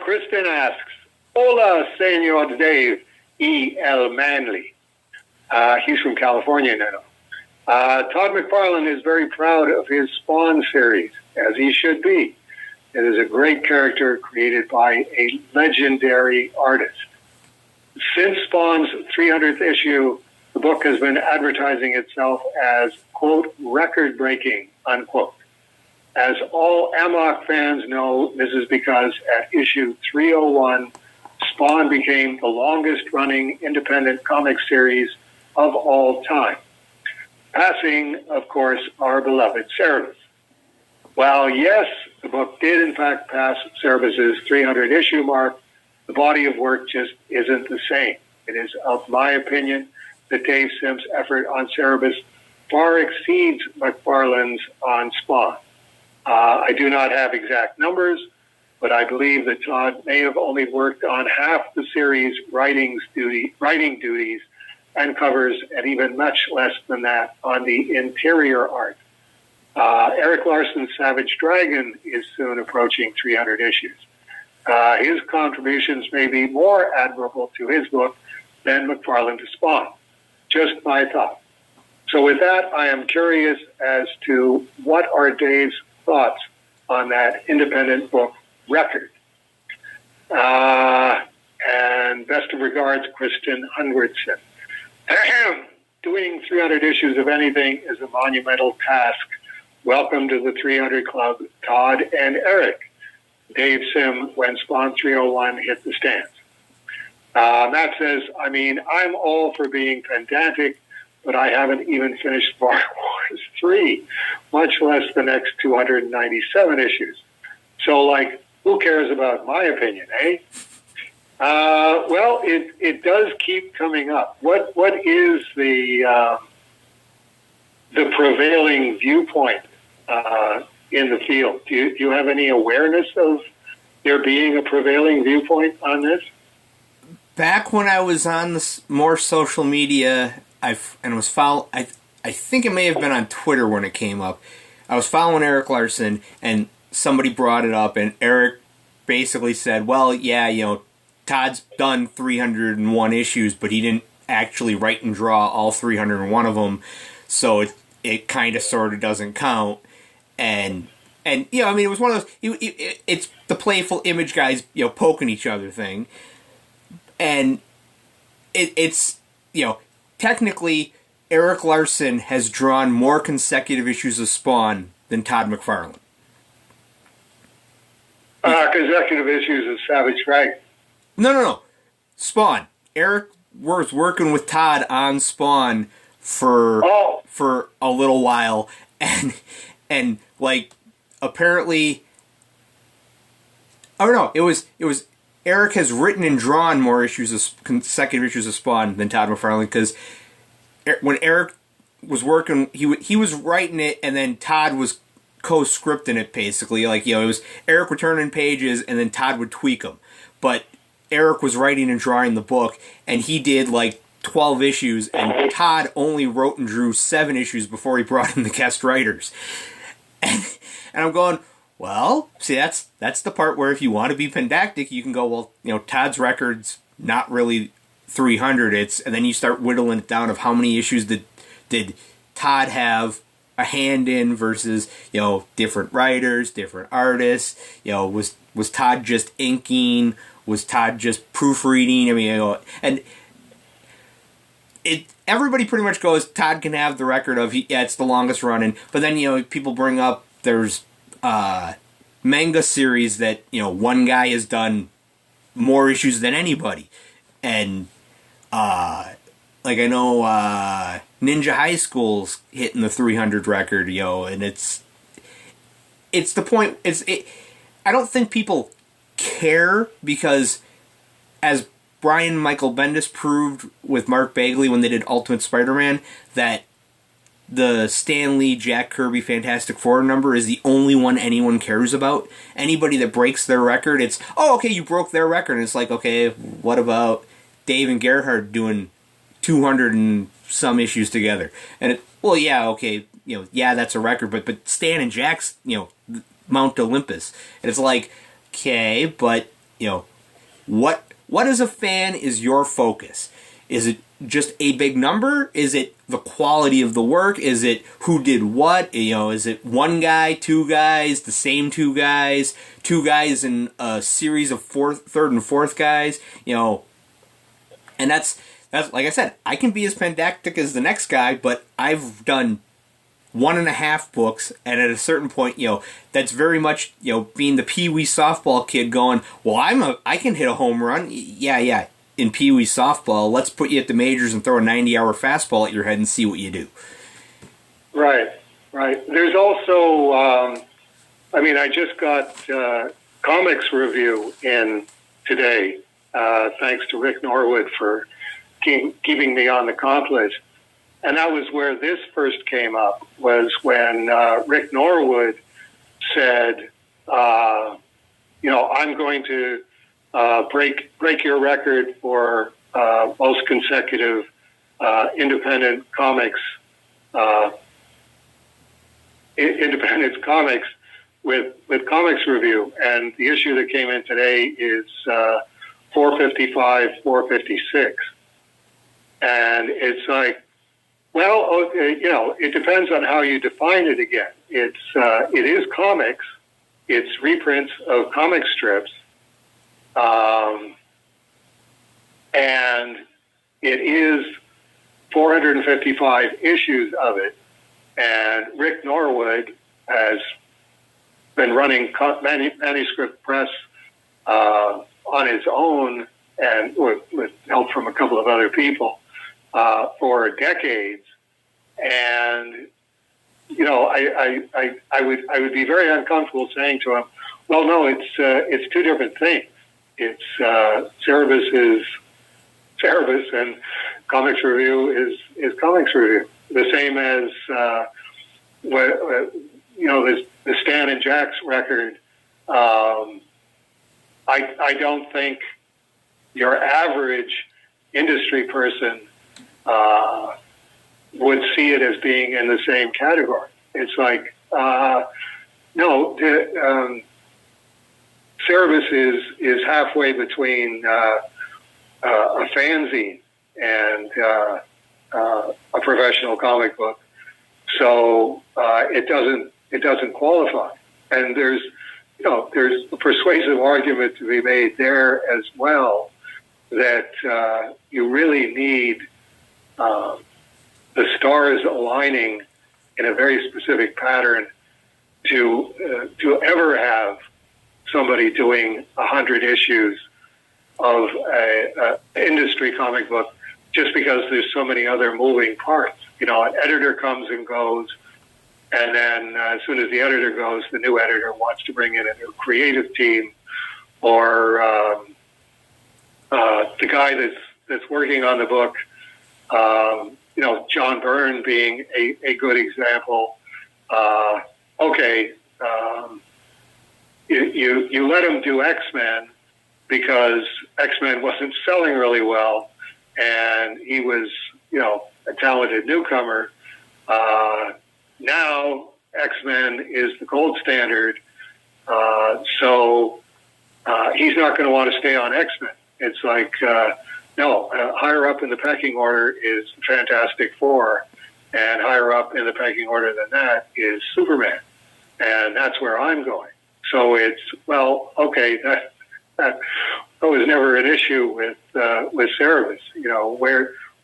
Kristen asks, Hola, Senor Dave E. L. Manley. He's from California now. Todd McFarlane is very proud of his Spawn series, as he should be. It is a great character created by a legendary artist. Since Spawn's 300th issue, the book has been advertising itself as, quote, record-breaking, unquote. As all Amok fans know, this is because at issue 301, Spawn became the longest-running independent comic series of all time, passing, of course, our beloved Cerebus. While, yes, the book did in fact pass Cerebus's 300-issue mark, the body of work just isn't the same. It is, of my opinion, that Dave Sim's effort on Cerebus far exceeds McFarlane's on Spawn. I do not have exact numbers, but I believe that Todd may have only worked on half the series' writing duties and covers, and even much less than that on the interior art. Eric Larson's Savage Dragon is soon approaching 300 issues. His contributions may be more admirable to his book than McFarlane to Spawn. Just my thought. So with that, I am curious as to what are Dave's thoughts on that independent book record. And best of regards, Kristen Hundredson. Doing 300 issues of anything is a monumental task. Welcome to the 300 Club, Todd and Eric. Dave Sim, when Spawn 301 hit the stands. Matt says, I mean, I'm all for being pedantic, but I haven't even finished Star Wars 3, much less the next 297 issues. So, like, who cares about my opinion, eh? Well, it does keep coming up. What is the prevailing viewpoint in the field? Do you have any awareness of there being a prevailing viewpoint on this? Back when I was on this more social media, I think it may have been on Twitter when it came up. I was following Eric Larson, and somebody brought it up, and Eric basically said, well, yeah, you know, Todd's done 301 issues, but he didn't actually write and draw all 301 of them, so it kind of sort of doesn't count. And you know, I mean, it was one of those, it's the playful image guys, you know, poking each other thing. And it's, you know, technically, Eric Larson has drawn more consecutive issues of Spawn than Todd McFarlane. Consecutive issues of Savage Dragon. No. Spawn. Eric was working with Todd on Spawn for a little while, and like apparently, oh no, it was Eric has written and drawn more issues of consecutive issues of Spawn than Todd McFarlane, because when Eric was working, he was writing it, and then Todd was co-scripting it, basically. Like, you know, it was Eric would turn in pages, and then Todd would tweak them. But Eric was writing and drawing the book, and he did like 12 issues, and Todd only wrote and drew 7 issues before he brought in the guest writers. And I'm going, well, see, that's the part where if you want to be pedantic, you can go, well, you know, Todd's record's not really 300, and then you start whittling it down of how many issues did Todd have a hand in versus, you know, different writers, different artists. You know, was Todd just inking? Was Todd just proofreading? I mean, you know, and everybody pretty much goes, Todd can have the record of, yeah, it's the longest running. But then, you know, people bring up, there's manga series that, you know, one guy has done more issues than anybody. And, like, I know Ninja High School's hitting the 300 record, you know, and it's the point, I don't think people care, because as Brian Michael Bendis proved with Mark Bagley when they did Ultimate Spider-Man, that the Stan Lee, Jack Kirby Fantastic Four number is the only one anyone cares about. Anybody that breaks their record, it's, oh, okay, you broke their record. And it's like, okay, what about Dave and Gerhard doing 200 and some issues together? And well, yeah, okay, you know, yeah, that's a record, but Stan and Jack's, you know, Mount Olympus. And it's like, okay, but what as a fan is your focus? Is it just a big number? Is it the quality of the work? Is it who did what? Is it one guy, two guys, the same two guys in a series of third and fourth guys? And that's like I said, I can be as pedantic as the next guy, but I've done 1.5 books, and at a certain point, that's very much, being the Pee Wee softball kid going, well, I can hit a home run. Yeah. In Pee Wee softball, let's put you at the majors and throw a 90-hour fastball at your head and see what you do. Right. There's also, I just got comics review in today, thanks to Rick Norwood for keeping me on the comp list. And that was where this first came up, was when Rick Norwood said, I'm going to break your record for most consecutive independent comics with comics review. And the issue that came in today is 455, 456. And it's like, well, it depends on how you define it again. It is comics. It's reprints of comic strips. And it is 455 issues of it. And Rick Norwood has been running manuscript press on his own, and with help from a couple of other people, for decades. And I would be very uncomfortable saying to him, well, no, it's two different things. It's Cerebus is Cerebus, and comics review is comics review. The same as the Stan and Jack's record. I don't think your average industry person would see it as being in the same category. It's like, Cerebus is halfway between a fanzine and a professional comic book, so it doesn't qualify. And there's a persuasive argument to be made there as well, that you really need the stars aligning in a very specific pattern to ever have somebody doing 100 issues of a industry comic book, just because there's so many other moving parts. An editor comes and goes, and then as soon as the editor goes, the new editor wants to bring in a new creative team, or the guy that's working on the book. John Byrne being a good example. You let him do X-Men because X-Men wasn't selling really well, and he was, a talented newcomer. Now X-Men is the gold standard, so he's not going to want to stay on X-Men. It's like, higher up in the pecking order is Fantastic Four, and higher up in the pecking order than that is Superman, and that's where I'm going. So it's, that was never an issue with Cerebus.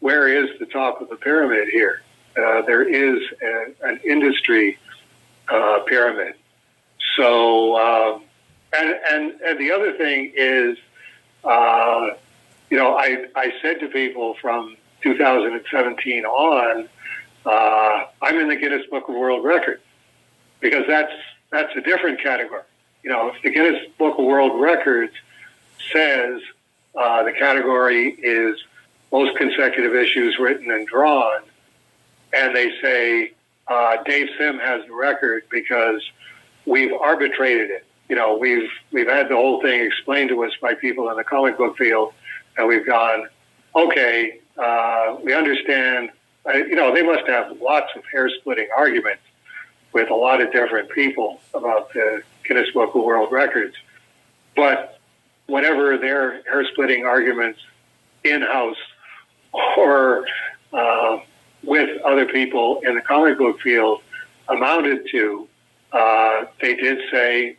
Where is the top of the pyramid here? There is an industry pyramid. So, and the other thing is, I said to people from 2017 on, I'm in the Guinness Book of World Records, because that's a different category. If the Guinness Book of World Records says the category is most consecutive issues written and drawn, and they say Dave Sim has the record because we've arbitrated it. We've had the whole thing explained to us by people in the comic book field, and we've gone, okay, we understand. They must have lots of hair-splitting arguments with a lot of different people about the Guinness Book of World Records. But whatever their hair-splitting arguments in-house or with other people in the comic book field amounted to, they did say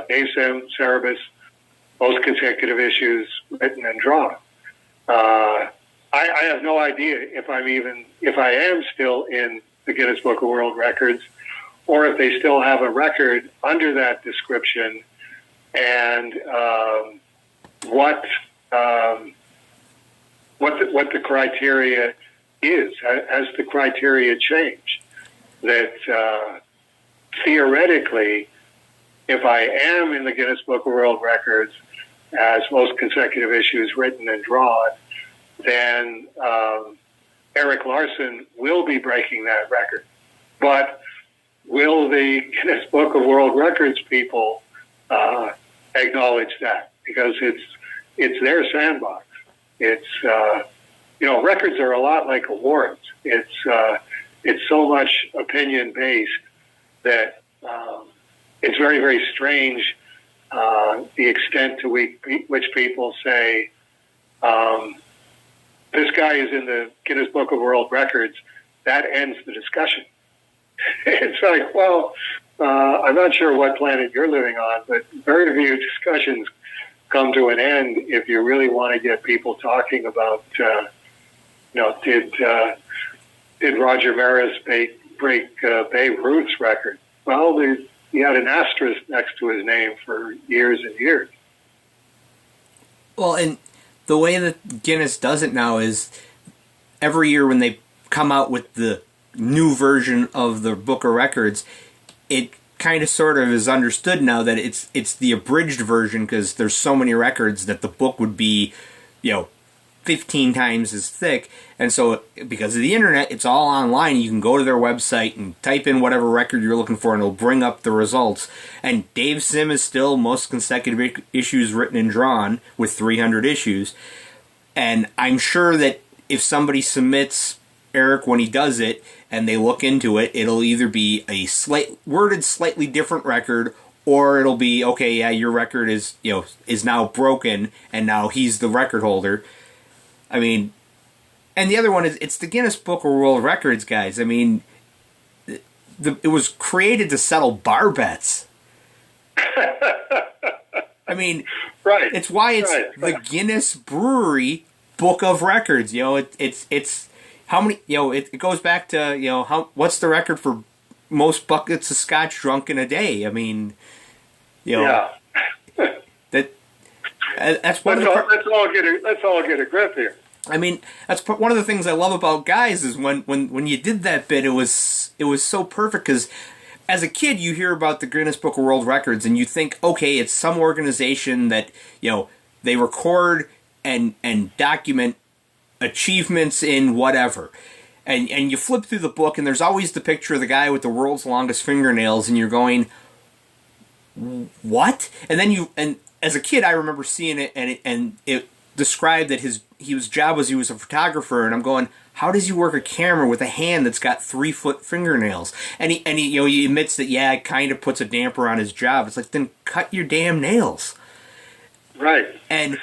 Dave Cerebus, most consecutive issues written and drawn. I have no idea if I am still in the Guinness Book of World Records, or if they still have a record under that description, and what the criteria is. Has the criteria changed? That theoretically, if I am in the Guinness Book of World Records as most consecutive issues written and drawn, then Eric Larson will be breaking that record. But will the Guinness Book of World Records people acknowledge that? Because it's their sandbox. It's records are a lot like awards. It's so much opinion based that it's very, very strange the extent to which people say this guy is in the Guinness Book of World Records. That ends the discussion. It's like, well, I'm not sure what planet you're living on, but very few discussions come to an end if you really want to get people talking about, did Roger Maris break Babe Ruth's record? Well, he had an asterisk next to his name for years and years. Well, and the way that Guinness does it now is every year when they come out with the new version of the Book of Records, it kind of sort of is understood now that it's the abridged version because there's so many records that the book would be, 15 times as thick. And so because of the internet, it's all online. You can go to their website and type in whatever record you're looking for and it'll bring up the results. And Dave Sim is still most consecutive issues written and drawn with 300 issues. And I'm sure that if somebody submits Eric when he does it and they look into it, it'll either be a worded slightly different record, or it'll be, okay, yeah, your record is now broken and now he's the record holder. I mean, and the other one is, it's the Guinness Book of World Records, guys. I mean, it was created to settle bar bets. I mean, right. It's why it's the Guinness Brewery Book of Records. It's how many, it goes back to, what's the record for most buckets of scotch drunk in a day? I mean, yeah. That's one let's all get a grip here. I mean, that's one of the things I love about Guys is when you did that bit, it was so perfect because as a kid you hear about the Guinness Book of World Records and you think, okay, it's some organization that they record and document achievements in whatever, and you flip through the book and there's always the picture of the guy with the world's longest fingernails and you're going, what? And then as a kid I remember seeing it and it described that his job was he was a photographer, and I'm going, how does he work a camera with a hand that's got 3-foot fingernails? And he admits that it kind of puts a damper on his job. It's like, then cut your damn nails. Right. And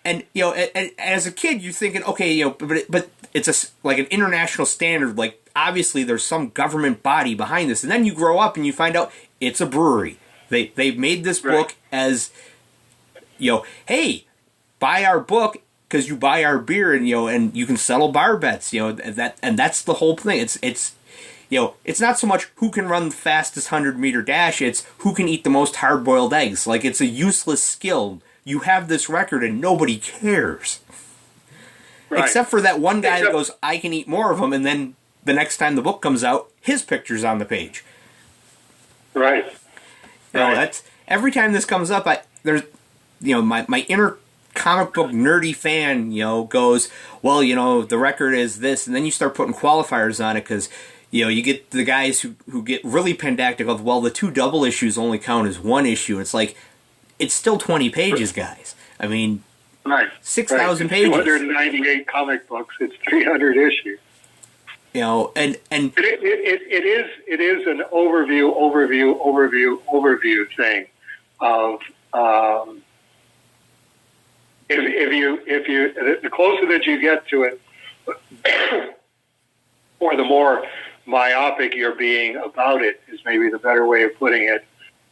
as a kid you're thinking, okay, but it's like an international standard. Like obviously there's some government body behind this, and then you grow up and you find out it's a brewery. They've made this book as hey, buy our book because you buy our beer and you can settle bar bets, and that's the whole thing. It's not so much who can run the fastest 100-meter dash, it's who can eat the most hard-boiled eggs. Like, it's a useless skill. You have this record and nobody cares. Right. Except for that one guy that goes, I can eat more of them, and then the next time the book comes out, his picture's on the page. Right. That's every time this comes up, there's my inner comic book nerdy fan, goes, well, the record is this, and then you start putting qualifiers on it because, you get the guys who get really pedantic of, well, the 2 double issues only count as 1 issue. It's like, it's still 20 pages, guys. I mean, 6,000 pages. 298 comic books. It's 300 issues. And it is an overview thing of if you the closer that you get to it, or the more myopic you're being about it, is maybe the better way of putting it.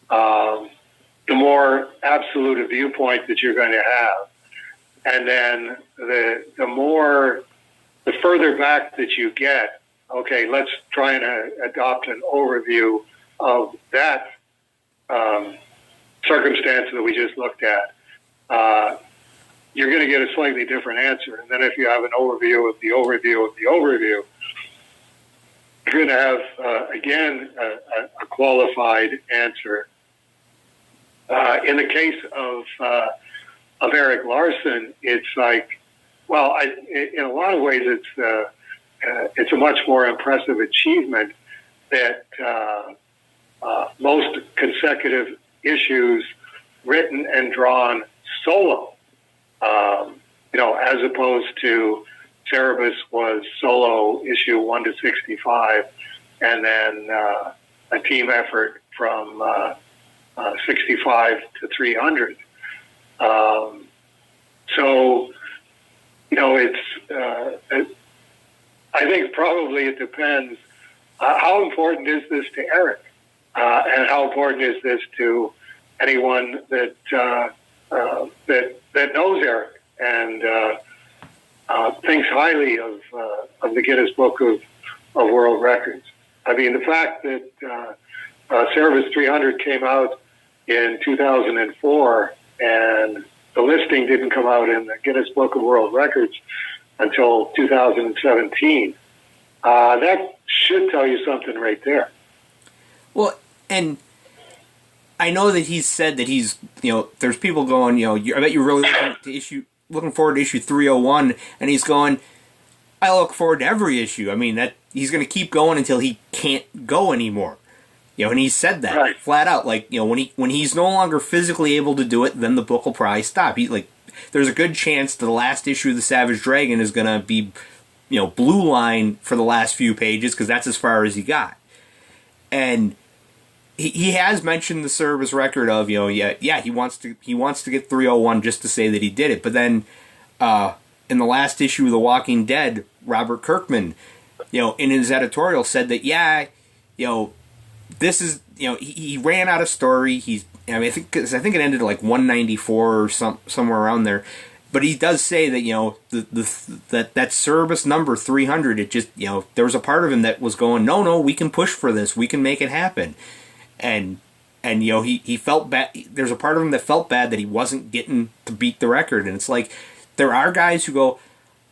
The more absolute a viewpoint that you're going to have, and then the further back that you get. Okay, let's try and adopt an overview of that circumstance that we just looked at. You're going to get a slightly different answer. And then if you have an overview of the overview of the overview, you're going to have, again, a qualified answer. In the case of Erik Larson, it's like, well, in a lot of ways, it's a much more impressive achievement that most consecutive issues written and drawn solo, as opposed to Cerebus was solo issue 1 to 65, and then a team effort from 65 to 300. I think probably it depends. How important is this to Eric, and how important is this to anyone that knows Eric and thinks highly of the Guinness Book of World Records? I mean, the fact that Cerebus 300 came out in 2004 and the listing didn't come out in the Guinness Book of World Records until 2017. That should tell you something right there. Well, and I know that he's said that he's, there's people going, I bet you're really looking forward to issue 301, and he's going, I look forward to every issue. I mean, that he's going to keep going until he can't go anymore. And he said that right, flat out. Like, when he's no longer physically able to do it, then the book will probably stop. There's a good chance that the last issue of the Savage Dragon is going to be, blue line for the last few pages, because that's as far as he got. And he has mentioned the Cerebus record of, he wants to get 301 just to say that he did it. But then in the last issue of The Walking Dead, Robert Kirkman, in his editorial said that, this is, he ran out of story. I think it ended at like 194 or somewhere around there. But he does say that, that Cerebus number 300, it just, there was a part of him that was going, no, we can push for this. We can make it happen. And he felt bad. There's a part of him that felt bad that he wasn't getting to beat the record. And it's like, there are guys who go,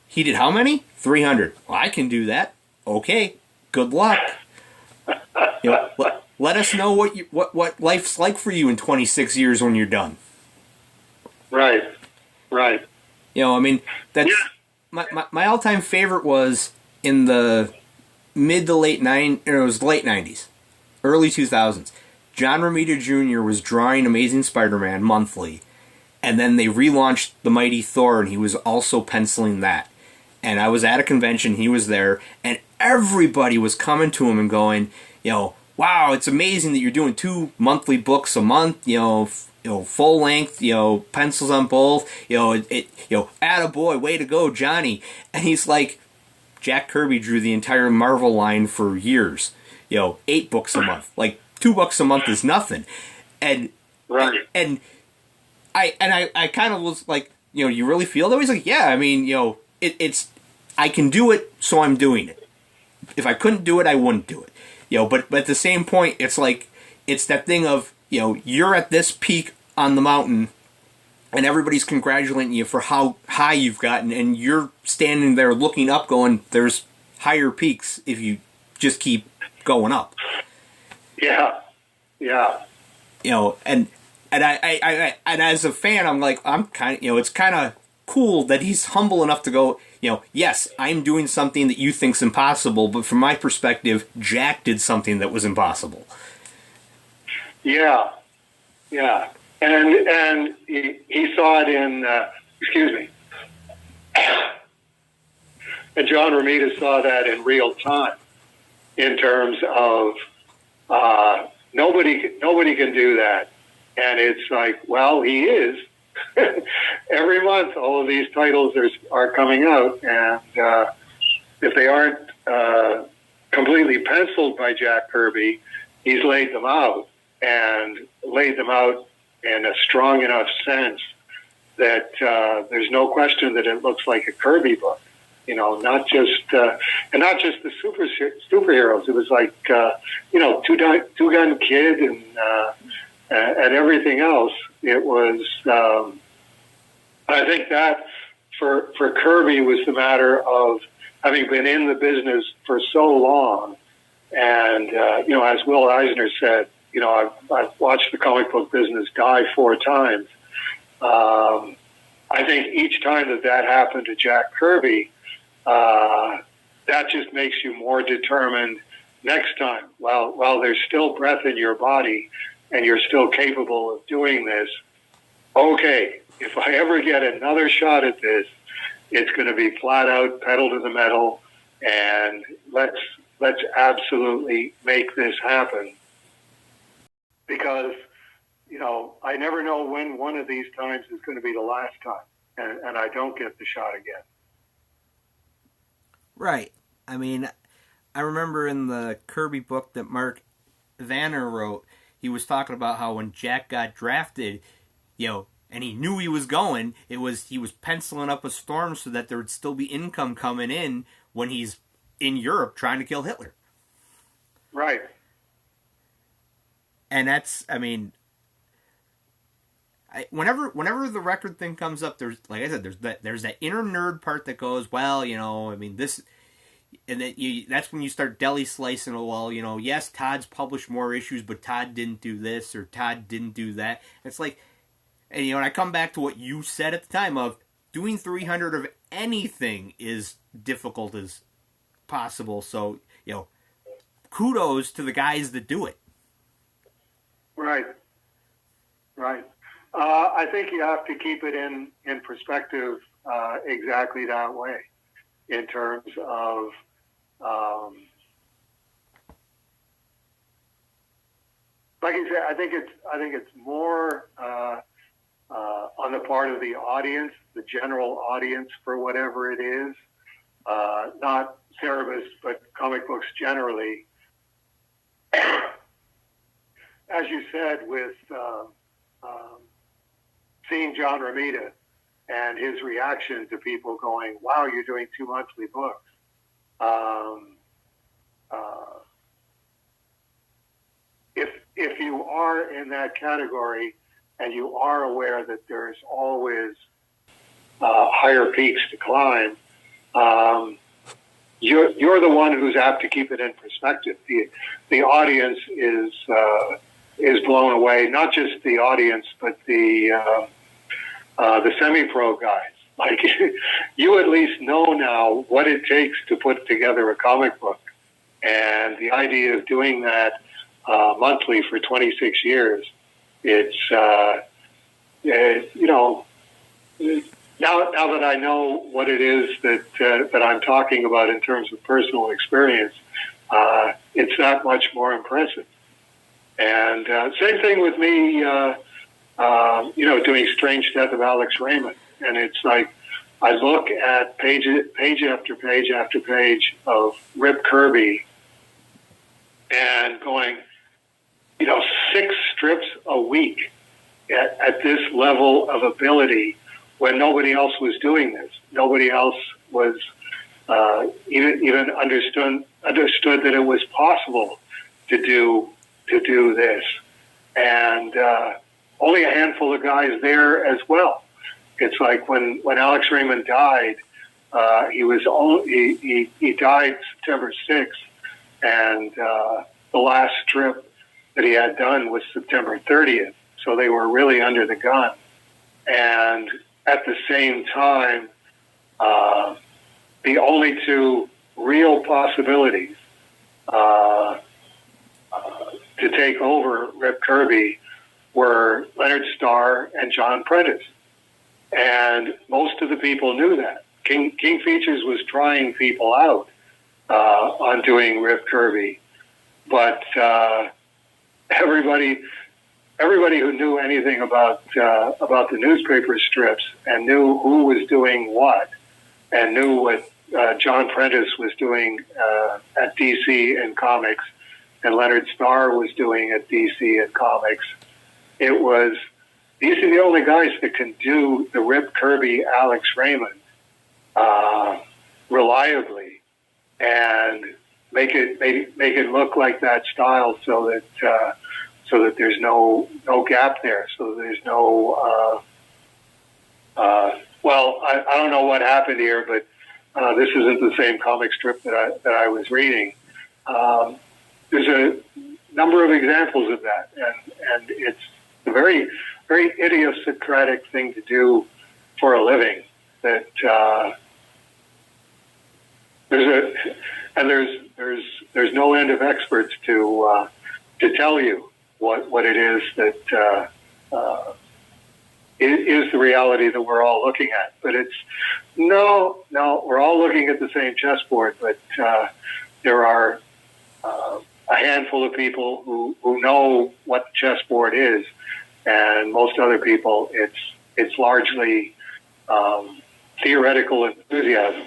he did how many? 300. Well, I can do that. Okay, good luck. Let us know what life's like for you in 26 years when you're done. Right. That's my all-time favorite was in the mid to late 90s, early 2000s. John Romita Jr. was drawing Amazing Spider-Man monthly, and then they relaunched The Mighty Thor, and he was also penciling that. And I was at a convention, he was there, and everybody was coming to him and going, wow, it's amazing that you're doing 2 monthly books a month, full length, pencils on both, attaboy, way to go, Johnny. And he's like, Jack Kirby drew the entire Marvel line for years, 8 books a month. Like, 2 books a month is nothing. And right. And I kind of was like, you really feel that way? He's like, yeah, I mean, it's I can do it, so I'm doing it. If I couldn't do it, I wouldn't do it. But at the same point, it's like, it's that thing of, you're at this peak on the mountain, and everybody's congratulating you for how high you've gotten, and you're standing there looking up going, there's higher peaks if you just keep going up. Yeah. And I as a fan, I'm like, I'm kind of, it's kind of cool that he's humble enough to go, yes, I'm doing something that you think's impossible, but from my perspective, Jack did something that was impossible. Yeah. And he saw it in, and John Romita saw that in real time, in terms of nobody can do that. And it's like, well, he is, every month, all of these titles are coming out, and if they aren't completely penciled by Jack Kirby, he's laid them out in a strong enough sense that there's no question that it looks like a Kirby book. You know, not just the superheroes. It was like Two Gun Kid and everything else. It was. I think that for Kirby was the matter of having been in the business for so long, and as Will Eisner said, I've watched the comic book business die 4 times. I think each time that happened to Jack Kirby, that just makes you more determined next time. While there's still breath in your body and you're still capable of doing this, okay, if I ever get another shot at this, it's going to be flat out pedal to the metal, and let's absolutely make this happen. Because, I never know when one of these times is going to be the last time, and I don't get the shot again. Right. I mean, I remember in the Kirby book that Mark Vanner wrote, he was talking about how when Jack got drafted, and he knew he was going, he was penciling up a storm so that there would still be income coming in when he's in Europe trying to kill Hitler. Right. And that's, whenever the record thing comes up, there's, like I said, there's that inner nerd part that goes, this, and that's when you start deli slicing. Well, yes, Todd's published more issues, but Todd didn't do this or Todd didn't do that. It's like, and and I come back to what you said at the time of doing 300 of anything is difficult as possible. So kudos to the guys that do it. Right. I think you have to keep it in perspective exactly that way, in terms of like I said, I think it's more on the part of the audience, the general audience, for whatever it is, not Cerebus, but comic books generally. As you said, with seeing John Romita and his reaction to people going, "Wow, you're doing 2 monthly books." If you are in that category and you are aware that there's always higher peaks to climb, you're the one who's apt to keep it in perspective. The audience is blown away. Not just the audience, but the semi-pro guys. Like, you at least know now what it takes to put together a comic book, and the idea of doing that monthly for 26 years. It's now that I know what it is that I'm talking about in terms of personal experience, it's that much more impressive. And same thing with me, doing Strange Death of Alex Raymond. And it's like, I look at page after page after page of Rip Kirby and going, 6 strips a week at this level of ability, when nobody else was doing this. Nobody else was even understood that it was possible to do this. And only a handful of guys there as well. It's like when Alex Raymond died, he died September 6th, and the last strip that he had done was September 30th. So they were really under the gun. And at the same time, the only 2 real possibilities to take over Rip Kirby were Leonard Starr and John Prentice. And most of the people knew that. King Features was trying people out on doing Rip Kirby, but everybody everybody who knew anything about the newspaper strips and knew who was doing what, and knew what John Prentice was doing at DC in comics, and Leonard Starr was doing at DC in comics. It was, these are the only guys that can do the Rip Kirby, Alex Raymond reliably and make it look like that style, so that there's no gap there, so that there's no well, I don't know what happened here, but this isn't the same comic strip that I was reading. There's a number of examples of that, and it's a very, very idiosyncratic thing to do for a living. That there's no end of experts to tell you what it is that is the reality that we're all looking at. But it's no, we're all looking at the same chessboard, but there are a handful of people who know what the chessboard is, and most other people, it's largely theoretical enthusiasm.